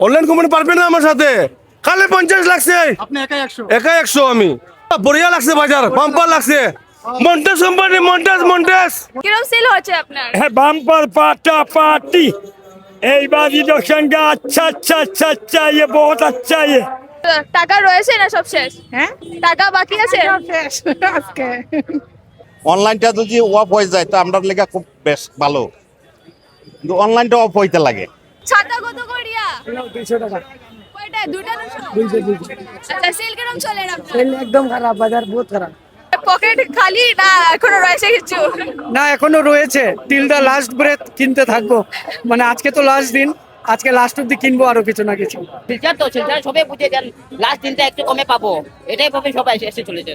Online company পারবে না আমার সাথে। কালে 50 লাগছে, আপনি একাই 100। একাই 100 আমি। বড়িয়া লাগছে বাজার, বাম্পার লাগছে। মন্টেস কোম্পানি, মন্টেস। কিরম সেল হচ্ছে আপনার? হ্যাঁ, বাম্পার पाटा पार्टी এইবার ইলেকশন का अच्छा ये बहुत अच्छा ये। টাকা রয়েছে না সব শেষ? হ্যাঁ টাকা বাকি আছে? আজকে অনলাইনটা যদি অফ হয়ে যায় তো আমরা লেখা খুব বেশ ভালো, কিন্তু অনলাইনটা অফ হইতে লাগে। ছাতা কত করিয়া? 200 টাকা। কয়টা? দুইটা 200? আচ্ছা, সেল কিরম চলে আপনার? একদম খারাপ, বাজার বহুত খারাপ। পকেট খালি না এখনো রয়েছে কিছু? না, এখনো রয়েছে, টিল দা লাস্ট ব্রেথ কিনতে থাকবো। মানে আজকে তো লাস্ট দিন, আজকে লাস্ট অব্দি কিনবো আরো কিছু না কিছু। শিলচর সবাই বুঝে যান, লাস্ট দিনটা একটু কমে পাবো, এটাই ভাবে সবাই এসে চলেছে।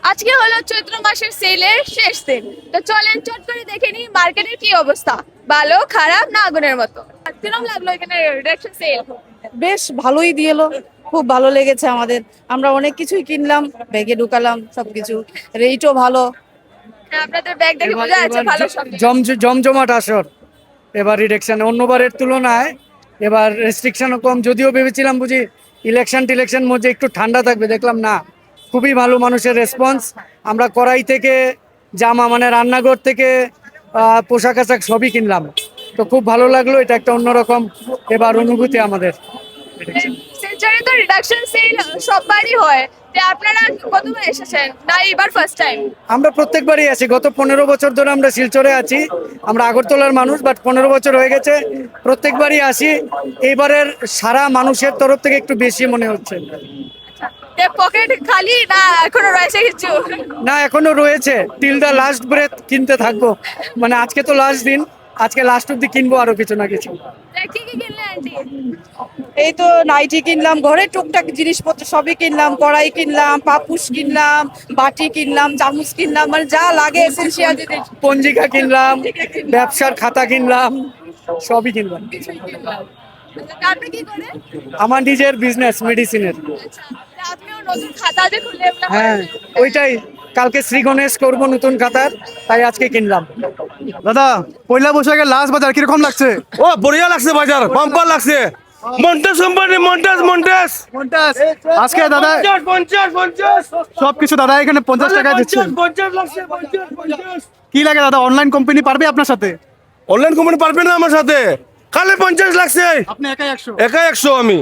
আজকে হলো চৈত্র মাসের সেলের শেষ দিন, তো চলেন চট করে দেখে নিই মার্কেটের কি অবস্থা, ভালো খারাপ না আগুনের মতো। কিরম লাগলো এখানে ডিরেকশন সেল? বেশ ভালোই দিয়েলো, খুব ভালো লেগেছে আমাদের। আমরা অনেক কিছুই কিনলাম, ব্যাগে ঢুকালাম সবকিছু, রেটও ভালো। আপনাদের ব্যাগ দেখে বোঝা যাচ্ছে ভালো সব। জমজমাট আসর এবার রিডাকশন অন্যবারের তুলনায়, এবার রেস্ট্রিকশনও কম। যদিও ভেবেছিলাম বুঝি ইলেকশন মধ্যে একটু ঠান্ডা থাকবে, দেখলাম না, খুবই ভালো মানুষের রেসপন্স। আমরা কড়াই থেকে জামা, মানে রান্নাঘর থেকে পোশাক আশাক সবই কিনলাম, তো খুব ভালো লাগলো। এটা একটা অন্যরকম এবার অনুভূতি আমাদের। সেঞ্চুরি তো রিডাকশন সেল সববারই হয়, তো আপনারা কতবার এসেছেন না এবার ফার্স্ট টাইম? আমরা প্রত্যেকবারই আছি, গত 15 বছর ধরে আমরা শিলচরে আছি। আমরা আগরতলার মানুষ, বাট 15 বছর হয়ে গেছে, প্রত্যেকবারই আসি। এইবারের সারা মানুষের তরফ থেকে একটু বেশি মনে হচ্ছে। পকেট খালি না এখনো রয়েছে কিছু? না, এখনো রয়েছে, টিল দা লাস্ট ব্রেথ কিনতে থাকবো। মানে আজকে তো লাস্ট দিন, আজকে লাস্ট অব্দি কিনবো আরো কিছু না কিছু। কি কি কিনলেন আন্টি? এই তো নাইটি কিনলাম, ঘরে টুকটাক জিনিসপত্র সবই কিনলাম, কড়াই কিনলাম, পাপুস কিনলাম, বাটি কিনলাম, চামচ কিনলাম, মানে যা লাগে এসেনশিয়াল জিনিস। পঞ্জিকা কিনলাম, ব্যবসার খাতা কিনলাম, সবই কিনলাম। আচ্ছা, আপনি কি করেন? আমার নিজের বিজনেস মেডিসিনের। আচ্ছা, তা আপনিও নতুন খাতা যে খুললে হ্যাঁ, ওইটাই, কালকে শ্রী গণেশ করবো নতুন খাতার, তাই আজকে কিনলাম। দাদা, পয়লা বৈশাখের লাস্ট বাজার কিরকম লাগছে? ও বড়িয়া লাগছে বাজার, বাম্পার লাগছে। মন্টেস কোম্পানি, মন্টেস। আজকে দাদা 50 সবকিছু দাদা এখানে 50 টাকায় দিচ্ছেন। 50 লাগছে, 50। কি লাগে দাদা, অনলাইন কোম্পানি পারবে আপনার সাথে? অনলাইন কোম্পানি পারবে না আমার সাথে। কালে 50 লাগছে, আপনি একাই 100। একাই 100 আমি।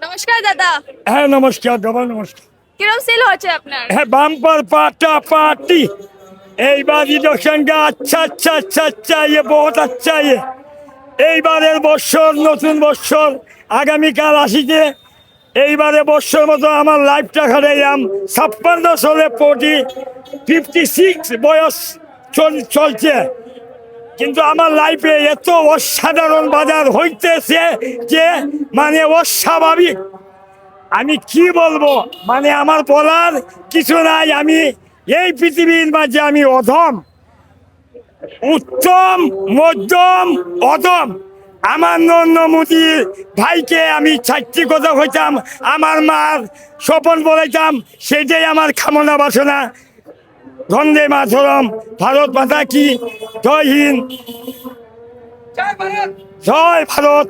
নমস্কার দাদা, হ্যাঁ নমস্কার, ডবল নমস্কার। কিরম সেল হচ্ছে আপনার? হ্যাঁ, বাম্পার पाटा पार्टी এইবার ইলেকশন का अच्छा ये बहुत अच्छा ये। এইবারের বছর নতুন বছর, আগামীকাল আসিতে। এইবারে বছর মতো আমার লাইফটা খাটাইলাম 56 সালে, 56 বয়স চলছে, কিন্তু আমার লাইফে এত অসাধারণ বাজার হইতেছে যে মানে অস্বাভাবিক। আমি কি বলবো, মানে আমার বলার কিছু নাই। আমি এই পৃথিবীর মাঝে আমি অধম, উত্তম, মধ্যম, অধম। আমার নরেন্দ্র মোদী ভাইকে আমি 4টি কথা হইতাম, আমার মার স্বপন বলাইতাম, সেটাই আমার কামনা বাসনা। বন্দে মাতরম, ভারত মাতা কি, জয় হিন্দ, জয় ভারত,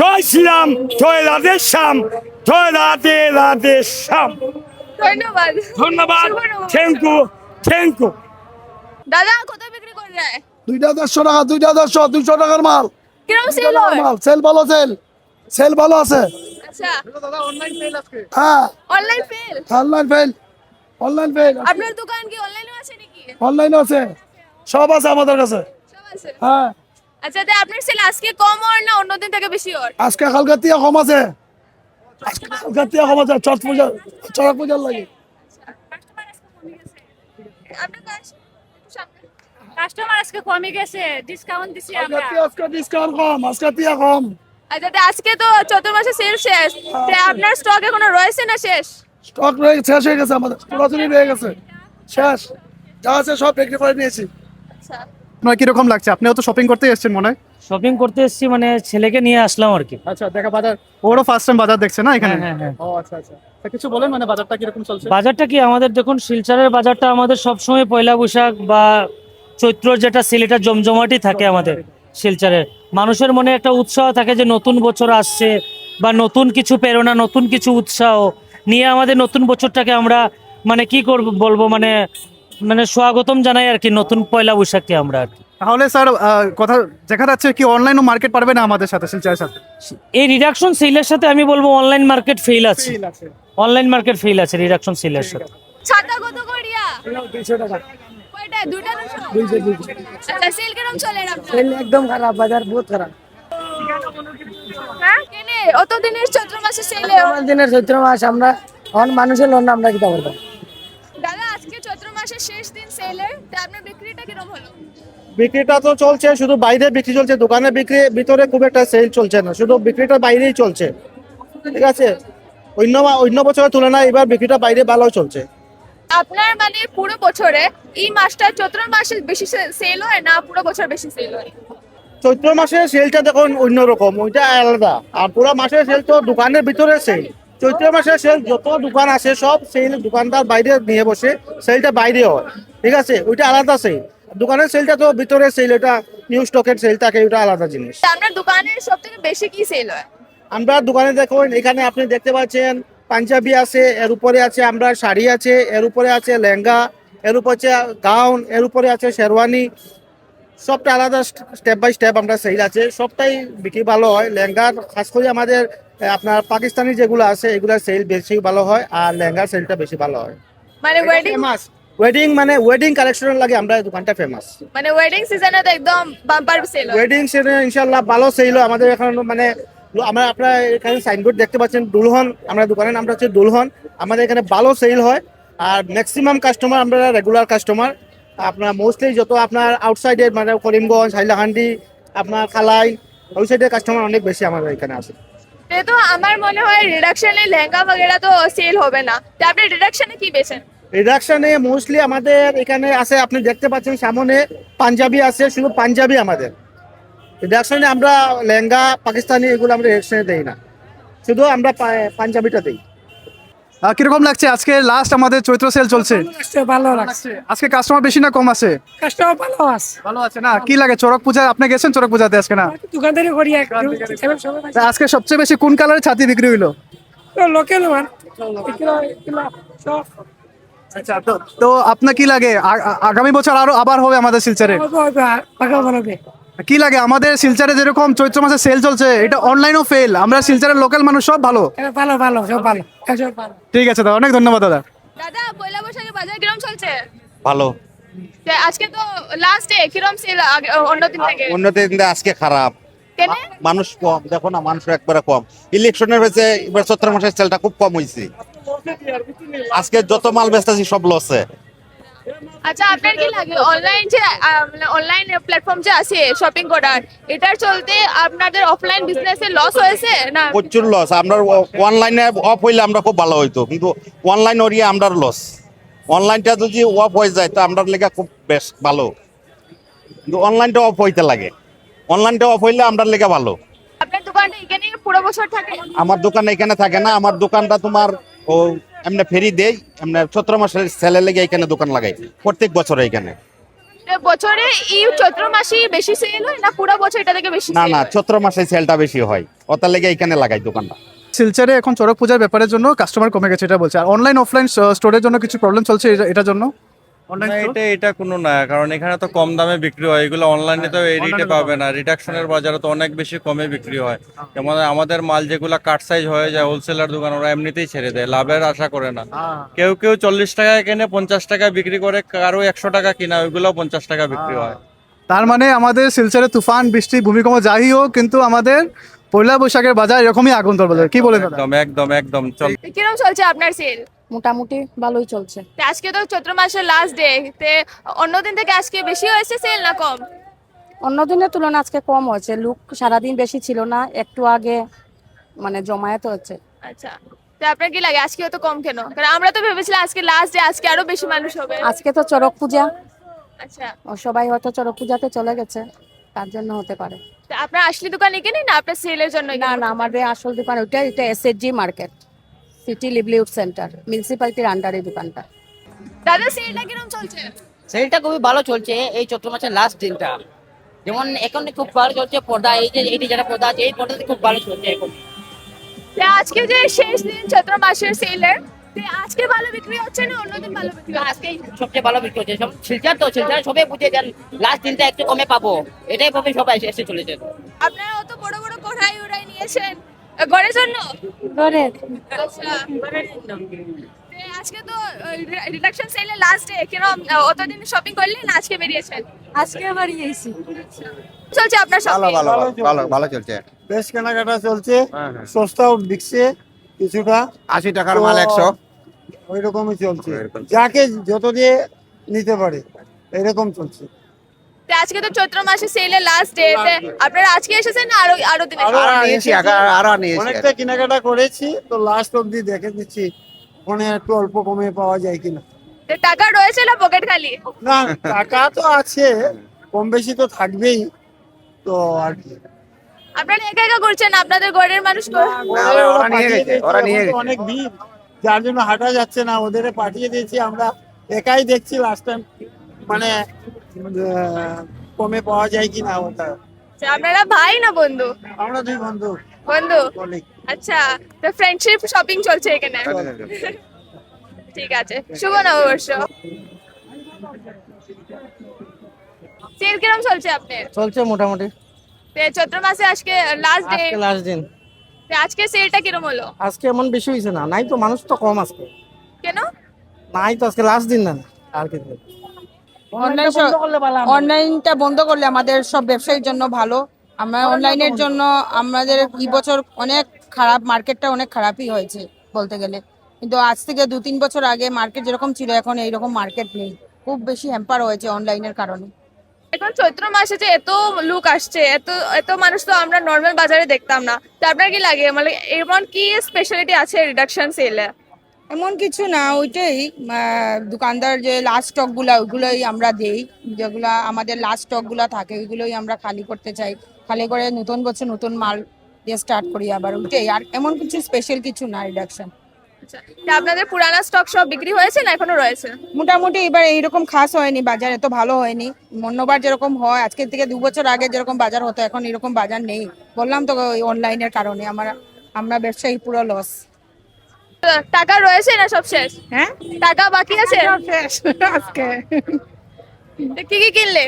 জয় শ্রীরাম, জয় রাধে শ্যাম, জয় রাধে রাধে শ্যাম। ধন্যবাদ। ধন্যবাদ, শুভ নববর্ষ। Thank you. দাদা কত বিক্রি করে দেয়? 2,150 টাকা, 2,150, 200 টাকার মাল। কিরম সেল হয়? সেল ভালো, সেল ভালো আছে। আচ্ছা, দাদা অনলাইন সেল আজকে। হ্যাঁ, অনলাইন সেল? অনলাইন ফেল, আপনার দোকান কি অনলাইনে আছে নাকি? অনলাইন আছে, সব আছে আমাদের কাছে। সব আছে? হ্যাঁ, আচ্ছা, তা আপনার সেল আজকে কম আর না অন্যদিন থেকে বেশি আর? আজকে কালকার থেকে কম আছে, আজকে কালকার থেকে কম আছে, চড়ক পূজার লাগে। আপনার কাছে একটু সামনে। কাস্টমার আজকে কমে গেছে, ডিসকাউন্ট দিছি আমরা। আজকে ডিসকাউন্ট কম, আজকে থেকে কম। আচ্ছা, তা আজকে তো চতুর্থ মাসের সেল শেষ, তা আপনার স্টক এখনো রয়েছে না শেষ? স্টক শেষ হয়ে গেছে, আমাদের পুরাতনই রয়ে গেছে, শেষ। যা আছে সব বিক্রি করে নিয়েছি। আচ্ছা, আপনার কিরকম লাগছে? আপনিও তো শপিং করতে এসেছেন মনে হয়। শপিং করতে এসেছি, মানে ছেলেকে নিয়ে আসলাম আর কি। আচ্ছা, দেখা বাজার, ওরও ফার্স্ট টাইম বাজার দেখছে না এখানে। হ্যাঁ। ও আচ্ছা, তা কিছু বলেন, মানে বাজারটা কিরকম চলছে? বাজারটা কি আমাদের, দেখুন শিলচরের বাজারটা আমাদের সবসময় পয়লা বৈশাখ বা চৈত্র যেটা সেল, এটা জমজমাটই থাকে আমাদের। শিলচরের মানুষের মনে একটা উৎসাহ থাকে যে নতুন বছর আসছে বা নতুন কিছু প্রেরণা, নতুন কিছু উৎসাহ নিয়ে আমাদের নতুন বছরটাকে আমরা মানে কি করব বলবো, মানে মানে স্বাগতম জানাই আর কি, নতুন পয়লা বৈশাখকে আমরা আর কি। তাহলে স্যার কথা দেখা যাচ্ছে কি অনলাইন মার্কেট পারবে না আমাদের সাথে শিলচরের সাথে? এই রিডাকশন সেলের সাথে আমি বলবো অনলাইন মার্কেট ফেল আছে, অনলাইন মার্কেট ফেল আছে রিডাকশন সেলের সাথে। ছাতা কত করিয়া? 200 টাকা। কয়টা? দুইটা 200? 200। আচ্ছা, সেল কিরম চলে আপনার? একদম খারাপ, বাজার বহুত খারাপ। হ্যাঁ কেনে অত দিনের চৈত্র মাসে সেলে? দিনের চৈত্র মাস আমরা এখন মানুষের লোন আমরা কিতা করবো? দাদা আজকে চৈত্র মাসের শেষ দিন সেলের, তা আপনার বিক্রিটা কিরম হলো? বিক্রিটা তো চলছে, শুধু বাইরে বিক্রি চলছে, দোকানে বিক্রি ভিতরে খুব একটা সেল চলছে না, শুধু বিক্রিটা বাইরেই চলছে। ঠিক আছে, অন্য বছরের তুলনায় এবার বিক্রিটা বাইরে ভালো চলছে। আপনার মানে পুরো বছরে এই মাসটা চৈত্র মাসে বেশি সেল হয় না পুরো বছর বেশি সেল হয়? চৈত্র মাসের সেলটা দেখুন অন্যরকম, ওইটা আলাদা। আর পুরো মাসের সেল তো দোকানের ভিতরে সেল। চৈত্র মাসের সেল যত দোকান আছে সব সেল দোকানদার বাইরে নিয়ে বসে, সেলটা বাইরে হয়। ঠিক আছে, ওইটা আলাদা সেল। দোকানের সেলটা তো ভিতরে সেল, ওটা নিউ স্টকের সেল থাকে, ওটা আলাদা জিনিস। তা আপনার দোকানের সব থেকে বেশি কি সেল হয়? আমরা দোকানে দেখুন, এখানে আপনি দেখতে পাচ্ছেন পাঞ্জাবি আছে, এর উপরে আছে আমরা শাড়ি আছে, এর উপরে আছে লেহেঙ্গা, এর উপরে আছে গাউন, এর উপরে আছে শেরওয়ানি। সবটা আলাদা স্টেপ বাই স্টেপ আমরা সেল আছে, সবটাই বিক্রি ভালো হয়। লেহেঙ্গার খাস করে আমাদের আপনার পাকিস্তানি যেগুলো আছে এগুলোর সেল বেশি ভালো হয়, আর লেহেঙ্গার সেলটা বেশি ভালো হয়। মানে ওয়েডিং, ফেমাস ওয়েডিং কালেকশনের লাগে আমরা এই দোকানটা ফেমাস। মানে ওয়েডিং সিজনে তো একদম বাম্পার সেল হয়। ওয়েডিং সিজনে ইনশাআল্লাহ ভালো সেল হয় আমাদের এখন। মানে আমরা আপনার এখানে সাইনবোর্ড দেখতে পাচ্ছেন দুলহন, আমরা দোকানের নামটা হচ্ছে দুলহন। আমাদের এখানে ভালো সেল হয়, আর ম্যাক্সিমাম কাস্টমার আমরা রেগুলার কাস্টমার। আপনার মোস্টলি যত আপনার আউটসাইডের মানে করিমগঞ্জ, হাইলাকান্দি, আপনার খালাই, ওই সাইডের কাস্টমার অনেক বেশি আমাদের এখানে আছে। তো আমার মনে হয় রিডাকশনে লেহেঙ্গা বগেরা তো সেল হবে না, তো আপনি রিডাকশনে কি বেচেন? রিডাকশনে মোস্টলি আমাদের এখানে আছে, আপনি দেখতে পাচ্ছেন সামনে পাঞ্জাবি আছে, শুধু পাঞ্জাবি আমাদের রিডাকশনে। আমরা লেহেঙ্গা পাকিস্তানি এগুলো আমরা রিডাকশনে দেই না, শুধু আমরা পাঞ্জাবিটা দিই। কিরকম লাগছে আজকে লাস্ট আমাদের চৈত্র সেল চলছে? ভালো লাগছে। আজকে কাস্টমার বেশি না কম আছে? কাস্টমার ভালো আছে। ভালো আছে না? কি লাগে চড়ক পূজা, আপনি গেছেন চড়ক পূজাতে আজকে না? দোকানদারি করি তা আজকে সবচেয়ে বেশি কোন কালারের ছাতি বিক্রি হইলো? লোকাল মান। আচ্ছা, তো আপনার কি লাগে আগামী বছর আরো আবার হবে আমাদের শিলচরে? কি লাগে আমাদের শিলচরে যেরকম চৈত্র মাসে সেল চলছে, এটা অনলাইনও ফেল, আমরা শিলচরের লোকাল মানুষ সব ভালো। ভালো সব ভালো। ঠিক আছে দাদা, অনেক ধন্যবাদ দাদা। দাদা পয়লা বৈশাখে বাজার কিরম চলছে? ভালো। তো আজকে তো লাস্ট ডে, কিরম সেল অন্য দিন থেকে? অন্য দিন আজকে খারাপ, কেন? মানুষ কম, দেখো না মানুষ একবারে কম। ইলেকশনের হয়েছে এবার চৈত্র মাসের সেলটা খুব কম হয়েছে। আজকে যত মাল বেচতেছি সব লসে। আচ্ছা, আপনার কি লাগে অনলাইন যে অনলাইন প্ল্যাটফর্ম যে আছে শপিং করার, এটার চলতে আপনাদের অফলাইন বিজনেসে লস হয়েছে না? প্রচুর লস। আমরা অনলাইনে অফ হইলে আমরা খুব ভালো হইতো, কিন্তু অনলাইন ওরিয়ে আমরা লস। অনলাইনটা যদি অফ হয়ে যায় তো আমরা লেগে খুব বেশ ভালো, কিন্তু অনলাইনটা অফ হইতে লাগে। অনলাইনটা অফ হইলে আমরা লেগে ভালো। আপনার দোকানটা এখানে পুরো বছর থাকে? আমার দোকান এখানে থাকে না, আমার দোকানটা তোমার ও এমনি ফেরি দেই, এমনি চৈত্র মাসের সেলে লেগে এখানে দোকান লাগাই প্রত্যেক বছরে এখানে। বছরে এই চৈত্র মাসে বেশি সেল হয় না পুরো বছর এটা থেকে বেশি? না না, চৈত্র মাসে সেলটা বেশি হয়, ওটার লেগে এখানে লাগাই দোকানটা। শিলচরে এখন চড়ক পূজার ব্যাপারের জন্য কাস্টমার কমে গেছে এটা বলছে, আর অনলাইন অফলাইন স্টোরের জন্য কিছু প্রবলেম চলছে এটার জন্য। এটা কোনো না, কারণ এখানে তো কম দামে বিক্রি হয়, এগুলো অনলাইনে তো এই রেটে পাবে না। রিডাকশনের বাজারে তো অনেক বেশি কমে বিক্রি হয়। যেমন আমাদের মাল যেগুলো কাট সাইজ হয়ে যায় হোলসেলার দোকান, ওরা এমনিতেই ছেড়ে দেয়, লাভের আশা করে না। কেউ 40 টাকায় কেনে 50 টাকা বিক্রি করে, কারো 100 টাকা কিনা, ওইগুলো 50 টাকা বিক্রি হয়। তার মানে আমাদের শিলচরে তুফান বৃষ্টি ভূমিকম্প যাই হোক, কিন্তু আমাদের পয়লা বৈশাখের বাজার এরকমই আগুন ধরবে। কি বলেন দাদা? একদম চল। কিরম চলছে আপনার সেল? মোটামুটি ভালোই চলছে। আজকে তো চৈত্র মাসের লাস্ট ডে, তে অন্য দিন থেকে আজকে বেশি হয়েছে সেল না কম? অন্য দিনের তুলনায় আজকে কম হয়েছে, লোক সারাদিন বেশি ছিল না, একটু আগে মানে জমায়েত হচ্ছে। আচ্ছা, তো আপনার কি লাগে আজকে তো কম কেন? কারণ আমরা তো ভেবেছিলাম আজকে লাস্ট ডে, আজকে আরো বেশি মানুষ হবে। আজকে তো চড়ক পূজা, আচ্ছা, সবাই হয়তো চড়ক পূজাতে চলে গেছে, তার জন্য হতে পারে। তো আপনার আসলি দোকান এখানে না আপনার সেলের জন্য? না না, আমাদের আসল দোকান ওইটা, এটা SSG market, city livelihood centre, মিউনিসিপ্যালিটির আন্ডারে দোকানটা। দাদা সেলটা কিরম চলছে? সেলটা খুবই ভালো চলছে এই চৈত্র মাসের লাস্ট দিনটা। যেমন এখন খুব ভালো চলছে পর্দা, এই যে এটি যারা পর্দা আছে এই পর্দাতে খুব ভালো চলছে এখন। তো আজকে যে শেষ দিন চৈত্র মাসের সেলের, আজকে ভালো বিক্রি হচ্ছে না অন্যদিন ভালো বিক্রি হচ্ছে? আজকেই সবচেয়ে ভালো বিক্রি হচ্ছে, সব শিলচার তো শিলচার সবাই বুঝে যান লাস্ট দিনটা একটু কমে পাবো, এটাই ভাবে সবাই এসে চলেছে। আপনারা অত বড় বড় কড়াই উড়াই নিয়েছেন ঘরের জন্য? ঘরের আচ্ছা, তো আজকে তো রিডাকশন সেলে লাস্ট ডে, কেন অতদিন শপিং করলেন আজকে বেরিয়েছেন? আজকে বাড়ি গেছি। চলছে আপনার শপিং? ভালো চলছে। বেশ কেনাকাটা চলছে, সস্তাও দিচ্ছে কিছুটা, 80 টাকার তো মাল 100। ওই রকমই চলছে, যাকে যত দিয়ে নিতে পারে এরকম চলছে। তো আজকে তো চৈত্র মাসের সেলের লাস্ট ডে, আপনারা আজকে এসেছেন না আরো দিন? অনেকটা কেনাকাটা করেছি, তো লাস্ট অবধি দেখে দিচ্ছি ওখানে একটু অল্প কমে পাওয়া যায় কিনা। টাকা রয়েছে না পকেট খালি? না, টাকা তো আছে, কম বেশি তো থাকবেই, তো আর কি। আপনারা একা একা করছেন, আপনাদের ঘরের মানুষ ওরা নিয়ে গেছে, অনেক ভিড়, যার জন্য হাঁটা যাচ্ছে না, ওদের পাঠিয়ে দিয়েছি আমরা, একাই দেখছি লাস্ট টাইম মানে কমে পাওয়া যায় কিনা ওটা। আপনারা ভাই না বন্ধু? আমরা দুই বন্ধু বন্ধু, কলিগ। আচ্ছা, তো ফ্রেন্ডশিপ শপিং চলছে এখানে? ঠিক আছে, শুভ নববর্ষ। সেল কিরম চলছে আপনার? চলছে মোটামুটি, তো চৈত্র মাসে আজকে লাস্ট ডে, লাস্ট দিন। আজকে সেলটা কিরম হলো? আজকে এমন বেশি হয়েছে না, নাই তো মানুষ তো কম আজকে, কেন? নাই তো আজকে লাস্ট দিন না আর কি। অনলাইনটা বন্ধ করলে আমাদের সব ব্যবসায়ীর জন্য ভালো। আমরা অনলাইনের জন্য আমাদের এই বছর অনেক খারাপ, মার্কেটটা অনেক খারাপই হয়েছে বলতে গেলে, কিন্তু আজ থেকে 2-3 বছর আগে মার্কেট যেরকম ছিল এখন এইরকম মার্কেট নেই, খুব বেশি হ্যাম্পার হয়েছে অনলাইনের কারণে। এখন চৈত্র মাসে যে এত লোক আসছে, এত এত মানুষ তো আমরা নর্মাল বাজারে দেখতাম না, তো আপনার কি লাগে মানে এমন কি স্পেশালিটি আছে রিডাকশন সেলে? এমন কিছু না, ওইটাই দোকানদার যে লাস্ট স্টকগুলো ওইগুলোই আমরা দেই, যেগুলা আমাদের লাস্ট স্টকগুলো থাকে ওইগুলোই আমরা খালি করতে চাই, খালি করে নতুন বছর নতুন মাল দিয়ে স্টার্ট করি আবার, ওইটাই। আর এমন কিছু স্পেশাল কিছু না রিডাকশন। আচ্ছা, তা আপনাদের পুরানা স্টক সব বিক্রি হয়েছে না এখনো রয়েছে? মোটামুটি এবার এইরকম খাস হয়নি, বাজার এত ভালো হয়নি, অন্যবার যেরকম হয় আজকে থেকে 2 বছর আগে যেরকম বাজার হতো এখন এরকম বাজার নেই, বললাম তো অনলাইনের কারণে আমরা ব্যবসায়ী পুরো লস। টাকা রয়েছে না সব শেষ? হ্যাঁ, টাকা বাকি আছে? আজকে তো কি কি কিনলে?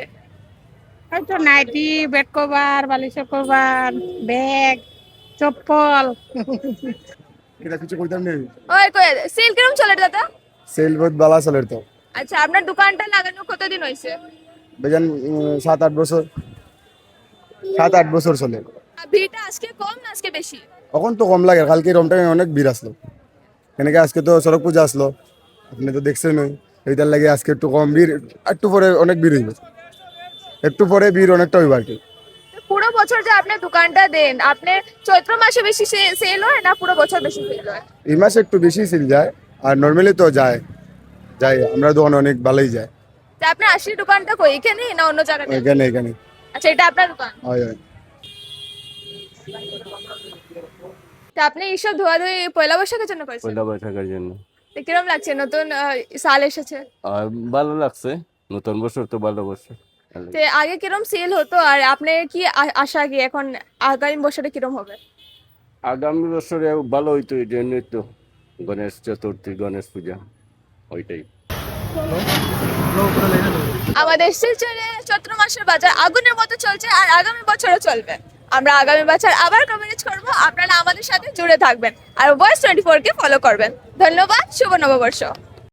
হয়তো নাইটি, বেড কভার, বালিশের কভার, ব্যাগ, চপ্পল। এটা কিছু কইতাম নেই, ওই কই সেল কিরম চলে দাদা? সেল বহুত ভালো চলে তো, আচ্ছা, আপনার দোকানটা লাগানো কতদিন হয়েছে? বেজান 7-8 বছর, 7-8 বছর চলে। আর ভিড়টা আজকে কম না আজকে বেশি? এখন তো কম লাগে, কালকে এরম টাইমে অনেক ভিড় আসলো, কেনকে আজকে তো সড়ক পূজা আসলো, আপনি তো দেখছেন, এইটার লাগে আজকে একটু কম ভিড়, একটু পরে অনেক ভিড় হইবে, একটু পরে ভিড় অনেকটা হইবে আর কি। তো পুরো বছর যে আপনি দোকানটা দেন, আপনি চৈত্র মাসে বেশি সেল হয় না পুরো বছর বেশি সেল হয়? এই মাসে একটু বেশি সেল যায়, আর নর্মালি তো যায়, আমরা দোকান অনেক ভালোই যায়। তা আপনার আসল দোকানটা কই, এখানে না অন্য জায়গাতে? এখানে। আচ্ছা, এটা আপনার দোকান? হয়। তা আপনি এইসব ধোয়াধুয়ি পয়লা বৈশাখের জন্য করেছেন? পয়লা বৈশাখের জন্য। তো কিরম লাগছে, নতুন সাল এসেছে? আর ভালো লাগছে, নতুন বছর তো ভালো বছর। তো আগে কিরম সেল হতো, আর আপনার কি আশা কি এখন আগামী বছরে কিরম হবে? আগামী বছরে ভালো হইতো, এই জন্যই তো গণেশ চতুর্থী, গণেশ পূজা, ওইটাই। আমাদের শিলচরে চৈত্র মাসের বাজার আগুনের মতো চলছে, আর আগামী বছরও চলবে। আমরা আগামী বছর আবার কভারেজ করব, আপনারা আমাদের সাথে জুড়ে থাকবেন আর ভয়েস 24 কে ফলো করবেন। ধন্যবাদ, শুভ নববর্ষ।